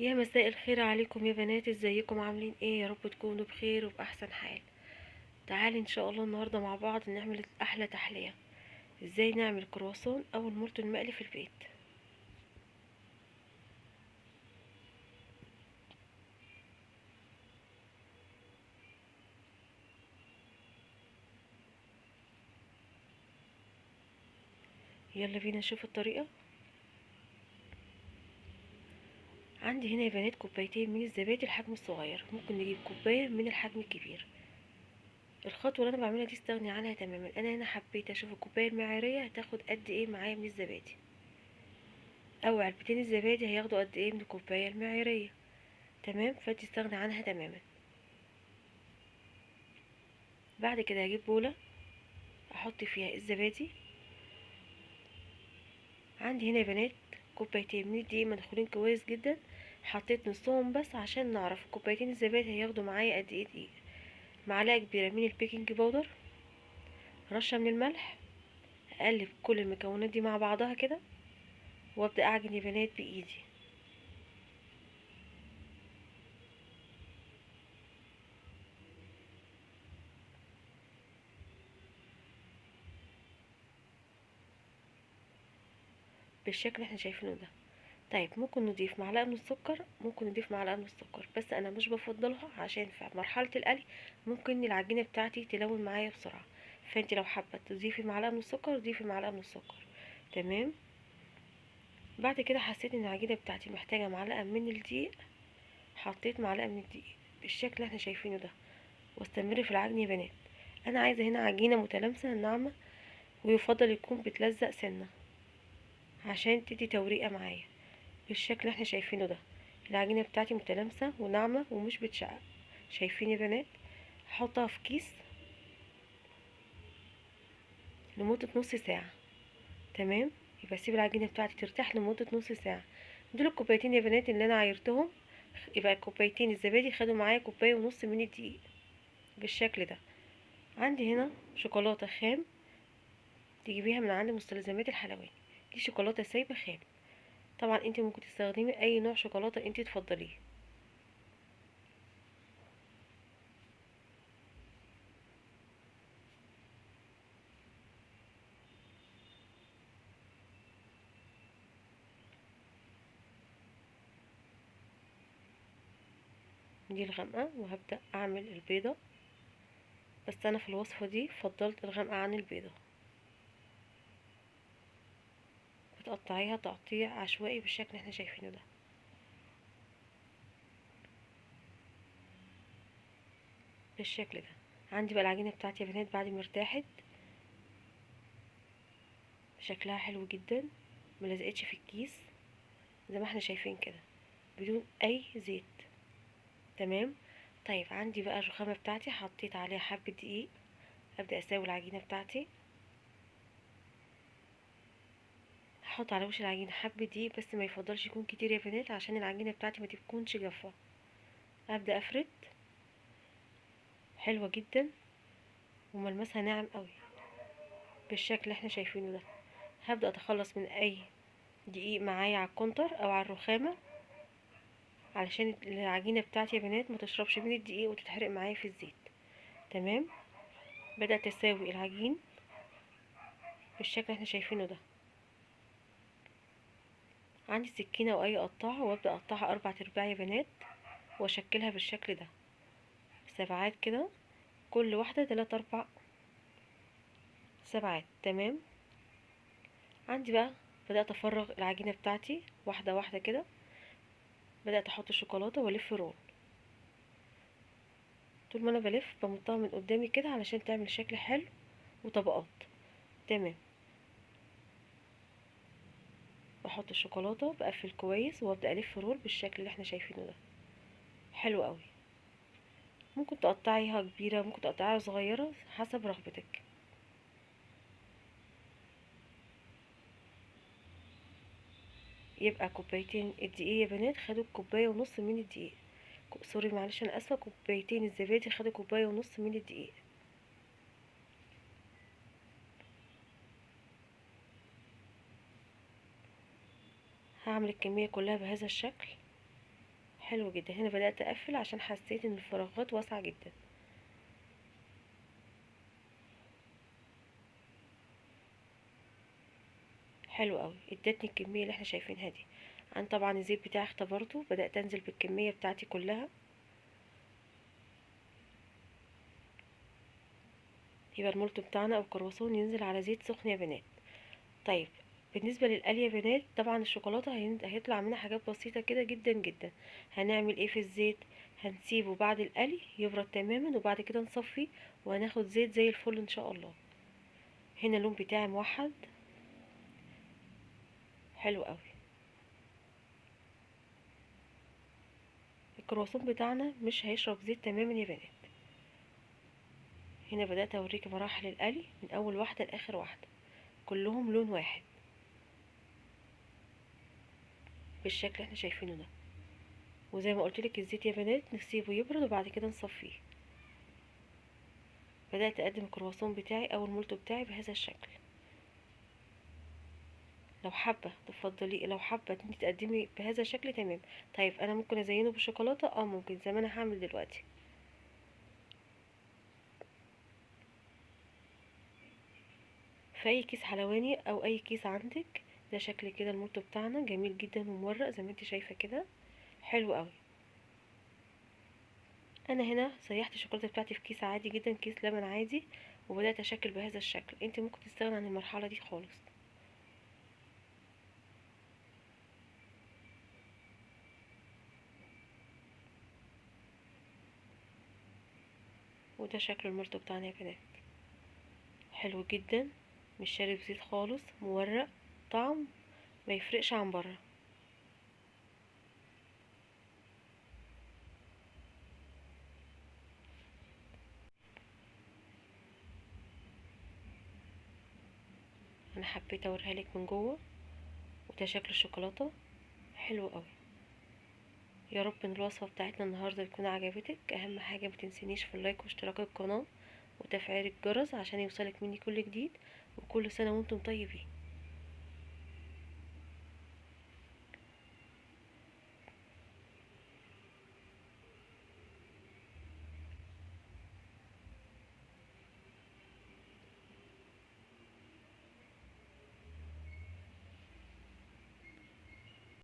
يا مساء الخير عليكم يا بنات، ازيكم عاملين ايه؟ يا رب تكونوا بخير وبأحسن حال. تعالي ان شاء الله النهارده مع بعض نعمل احلى تحلية. ازاي نعمل كرواسون او المولتون المقلي في البيت. يلا بينا نشوف الطريقة. عندي هنا يا بنات كوبايتين من الزبادي الحجم الصغير، ممكن نجيب كوباية من الحجم الكبير. الخطوة اللي انا بعملها دي استغني عنها تماما. انا هنا حبيت اشوف الكوباية المعيارية هتاخد قد ايه معايا من الزبادي، او علبتين الزبادي هياخدوا قد ايه من الكوباية المعيارية. تمام، فانت استغني عنها تماما. بعد كده هجيب بولة احط فيها الزبادي. عندي هنا يا بنات كوبايتين من الدقيق مدخولين كويس جدا، حطيت نصهم بس عشان نعرف كوبايتين الزبادي هياخدوا معايا قد ايه دقيق. معلقه كبيره من البيكنج باودر، رشه من الملح. اقلب كل المكونات دي مع بعضها كده وابدا اعجن يا بنات بايدي. بالشكل اللي احنا شايفينه ده. طيب ممكن نضيف معلقه من السكر، ممكن نضيف معلقه من السكر، بس انا مش بفضلها عشان في مرحله القلي ممكن العجينه بتاعتي تلون معايا بسرعه. فانت لو حابه تضيفي معلقه من السكر ضيفي معلقه من السكر. تمام. بعد كده حسيت ان العجينه بتاعتي محتاجه معلقه من الدقيق، حطيت معلقه من الدقيق بالشكل اللي احنا شايفينه ده. واستمر في العجن يا بنات. انا عايزه هنا عجينه متلامسه ناعمه، ويفضل يكون بتلزق سنه عشان تدي توريقه معايا. بالشكل اللي احنا شايفينه ده. العجينه بتاعتي متلامسه وناعمه ومش بتشقق. شايفين يا بنات؟ هحطها في كيس لمده نص ساعه. تمام. يبقى اسيب العجينه بتاعتي ترتاح لمده نص ساعه. دول الكوبايتين يا بنات اللي انا عايرتهم. يبقى كوبايتين الزبادي خدوا معايا كوبايه ونص من الدقيق بالشكل ده. عندي هنا شوكولاته خام، تجيبيها من عند مستلزمات الحلواني. دي شوكولاته سايبه خام. طبعا انت ممكن تستخدمي اي نوع شوكولاته انت تفضليه. دي الغامقه، وهبدا اعمل البيضه. بس انا في الوصفه دي فضلت الغامقه عن البيضه. بتقطعيها تقطيع عشوائي بالشكل اللي احنا شايفينه ده. بالشكل ده. عندي بقى العجينه بتاعتي يا بنات بعد ما ارتاحت شكلها حلو جدا، ملزقتش في الكيس زي ما احنا شايفين كده بدون اي زيت. تمام. طيب عندي بقى الرخامه بتاعتي حطيت عليها حبه دقيق. ابدا اساوي العجينه بتاعتي. هحط على وش العجينه حبه دقيق بس ما يفضلش يكون كتير يا بنات عشان العجينه بتاعتي ما تكونش جافه. ابدا افرد. حلوه جدا وملمسها ناعم قوي بالشكل اللي احنا شايفينه ده. هبدا اتخلص من اي دقيق معايا على الكونتر او على الرخامه علشان العجينه بتاعتي يا بنات ما تشربش من الدقيق وتتحرق معايا في الزيت. تمام. بدات اساوي العجين بالشكل اللي احنا شايفينه ده. عندي سكينه او اي قطاعه وابدا اقطعها 4 ارباع يا بنات واشكلها بالشكل ده سبعات كده، كل واحده 3 4 سبعات. تمام. عندي بقى بدات افرغ العجينه بتاعتي واحده واحده كده. بدات احط الشوكولاته والف رول. طول ما انا بلف بمطها من قدامي كده علشان تعمل شكل حلو وطبقات. تمام. بحط الشوكولاته بقفل كويس وابدا الف رول بالشكل اللي احنا شايفينه ده. حلو قوي. ممكن تقطعيها كبيره ممكن تقطعيها صغيره حسب رغبتك. يبقى كوبايتين الدقيق يا بنات خدوا كوبايه ونص من الدقيق. سوري معلش انا اسفه، كوبايتين الزبادي خدوا كوبايه ونص من الدقيق. هعمل الكميه كلها بهذا الشكل. حلو جدا. هنا بدأت اقفل عشان حسيت ان الفراغات واسعة جدا. حلو قوي، ادتني الكمية اللي احنا شايفينها دي. عن طبعا الزيت بتاعي اختبرته، بدأت انزل بالكمية بتاعتي كلها. يبقى المولتو بتاعنا او الكرواسون ينزل على زيت سخن يا بنات. طيب، بالنسبة للقلي يا بنات، طبعا الشوكولاتة هيطلع منها حاجات بسيطة كده جدا جدا. هنعمل ايه في الزيت؟ هنسيبه بعد القلي يبرد تماما، وبعد كده نصفيه، وهناخد زيت زي الفل ان شاء الله. هنا اللون بتاعي موحد. حلو قوي. الكرواسون بتاعنا مش هيشرب زيت تماما يا بنات. هنا بدأت اوريكي مراحل القلي من اول واحدة لاخر واحدة، كلهم لون واحد بالشكل اللي احنا شايفينه ده. وزي ما قلت لك الزيت يا بنات نسيبه يبرد وبعد كده نصفيه. بدأت اقدم الكرواسون بتاعي او المولتو بتاعي بهذا الشكل. لو حابة تفضلي، لو حابة انتي تقدمي بهذا الشكل تمام. طيب انا ممكن ازينه بالشوكولاتة، ممكن زي ما انا هعمل دلوقتي. في اي كيس حلواني او اي كيس عندك. ده شكل كده المولتو بتاعنا جميل جدا ومورق زي ما انتي شايفة كده. حلو قوي. انا هنا سيحت الشوكولاته بتاعتي في كيس عادي جدا، كيس لبن عادي، وبدات اشكل بهذا الشكل. انت ممكن تستغني عن المرحله دي خالص. وده شكل المولتو بتاعنا يا بنات. حلو جدا، مش شارب زيت خالص، مورق، طعم ما يفرقش عن بره. انا حبيت اوريها لك من جوه، وده شكل الشوكولاته. حلو قوي. يا رب ان الوصفه بتاعتنا النهارده تكون عجبتك. اهم حاجه متنسينيش في اللايك واشتراك القناه وتفعيل الجرس عشان يوصلك مني كل جديد. وكل سنه وانتم طيبين.